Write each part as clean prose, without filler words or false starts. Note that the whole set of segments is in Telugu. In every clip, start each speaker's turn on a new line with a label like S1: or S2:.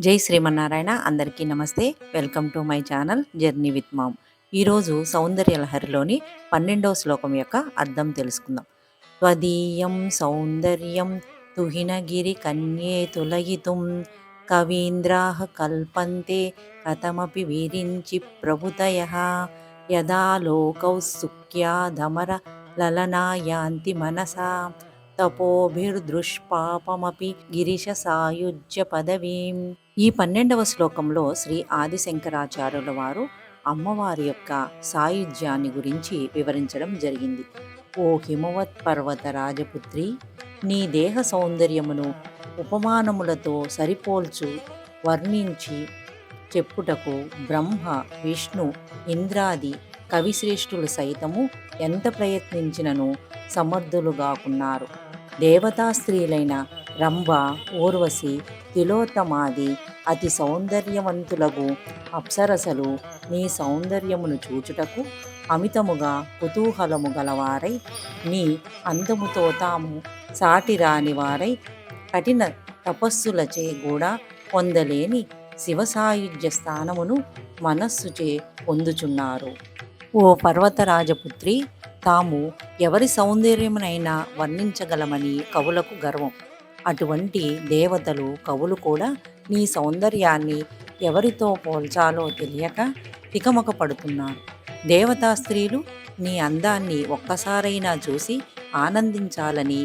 S1: జై శ్రీమన్నారాయణ. అందరికీ నమస్తే. Welcome to my channel journey with ma'am. ఈరోజు సౌందర్య లహరిలోని 12వ శ్లోకం యొక్క అర్థం తెలుసుకుందాం. త్వదీయం సౌందర్యం తుహినగిరి కన్యే తులయితుం కవీంద్రాః కల్పంతే కథమపి విరించి ప్రభుతయః యదా లోకౌత్సుక్యాధమర లలనాయాంతి మనసా తపోభిర్దృష్పాపమపి గిరిశ సాయుజ్య పదవీం. ఈ 12వ శ్లోకంలో శ్రీ ఆదిశంకరాచార్యుల వారు అమ్మవారి యొక్క సాయుధ్యాన్ని గురించి వివరించడం జరిగింది. ఓ హిమవత్ పర్వత రాజపుత్రి, నీ దేహ సౌందర్యమును ఉపమానములతో సరిపోల్చు వర్ణించి చెప్పుటకు బ్రహ్మ, విష్ణు, ఇంద్రాది కవిశ్రేష్ఠులు సైతము ఎంత ప్రయత్నించినను సమర్థులుగాకున్నారు. దేవతా స్త్రీలైన రంభ, ఊర్వశి, తిలోత్తమాది అతి సౌందర్యవంతులగు అప్సరసలు నీ సౌందర్యమును చూచుటకు అమితముగా కుతూహలము గలవారై నీ అందముతో తాము సాటిరాని వారై కఠిన తపస్సులచే కూడా పొందలేని శివసాయుధ్య స్థానమును మనస్సుచే పొందుచున్నారు. ఓ పర్వతరాజపుత్రి, తాము ఎవరి సౌందర్యమునైనా వర్ణించగలమని కవులకు గర్వం. అటువంటి దేవతలు, కవులు కూడా నీ సౌందర్యాన్ని ఎవరితో పోల్చాలో తెలియక తికమక పడుతున్నారు. దేవతా స్త్రీలు నీ అందాన్ని ఒక్కసారైనా చూసి ఆనందించాలని,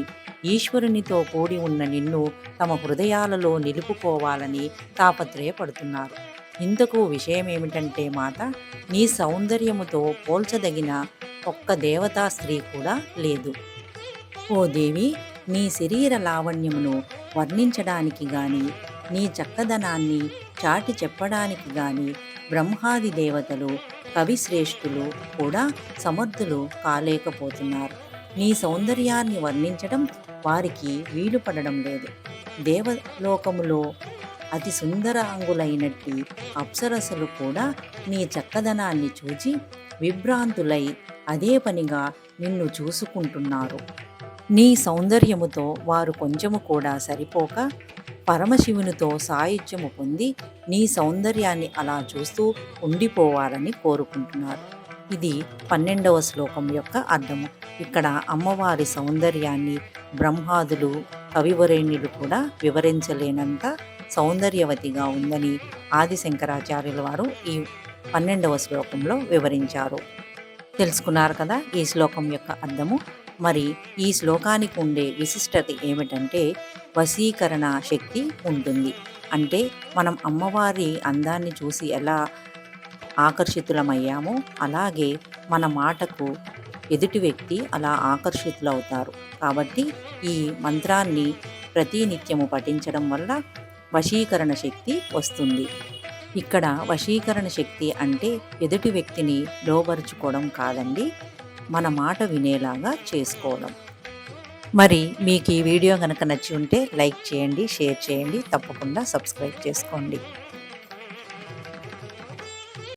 S1: ఈశ్వరునితో కూడి ఉన్న నిన్ను తమ హృదయాలలో నిలుపుకోవాలని తాపత్రయపడుతున్నారు. ఇంతకు విషయమేమిటంటే మాత, నీ సౌందర్యముతో పోల్చదగిన ఒక్క దేవతా స్త్రీ కూడా లేదు. ఓ దేవి, నీ శరీర లావణ్యమును వర్ణించడానికి గాని, నీ చక్కదనాన్ని చాటి చెప్పడానికి గాని బ్రహ్మాది దేవతలు, కవిశ్రేష్ఠులు కూడా సమర్థులు కాలేకపోతున్నారు. నీ సౌందర్యాన్ని వర్ణించడం వారికి వీలు పడడం లేదు. దేవలోకములో అతి సుందరాంగులైనట్టి అప్సరసలు కూడా నీ చక్కదనాన్ని చూచి విభ్రాంతులై అదే పనిగా నిన్ను చూసుకుంటున్నారు. నీ సౌందర్యముతో వారు కొంచెము కూడా సరిపోక పరమశివునితో సాయుధ్యము పొంది నీ సౌందర్యాన్ని అలా చూస్తూ ఉండిపోవాలని కోరుకుంటున్నారు. ఇది 12వ శ్లోకం యొక్క అర్థము. ఇక్కడ అమ్మవారి సౌందర్యాన్ని బ్రహ్మాదులు, కవివరేణ్యులు కూడా వివరించలేనంత సౌందర్యవతిగా ఉందని ఆదిశంకరాచార్యుల వారు ఈ 12వ శ్లోకంలో వివరించారు. తెలుసుకున్నారు కదా ఈ శ్లోకం యొక్క అర్థము. మరి ఈ శ్లోకానికి ఉండే విశిష్టత ఏమిటంటే వశీకరణ శక్తి ఉంటుంది. అంటే మనం అమ్మవారి అందాన్ని చూసి ఎలా ఆకర్షితులమయ్యామో అలాగే మన మాటకు ఎదుటి వ్యక్తి అలా ఆకర్షితులవుతారు. కాబట్టి ఈ మంత్రాన్ని ప్రతినిత్యము పఠించడం వల్ల వశీకరణ శక్తి వస్తుంది. ఇక్కడ వశీకరణ శక్తి అంటే ఎదుటి వ్యక్తిని లోబరుచుకోవడం కాదండి, మన మాట వినేలాగా చేసుకోవడం. మరి మీకు ఈ వీడియో కనుక నచ్చి ఉంటే లైక్ చేయండి, షేర్ చేయండి, తప్పకుండా సబ్స్క్రైబ్ చేసుకోండి.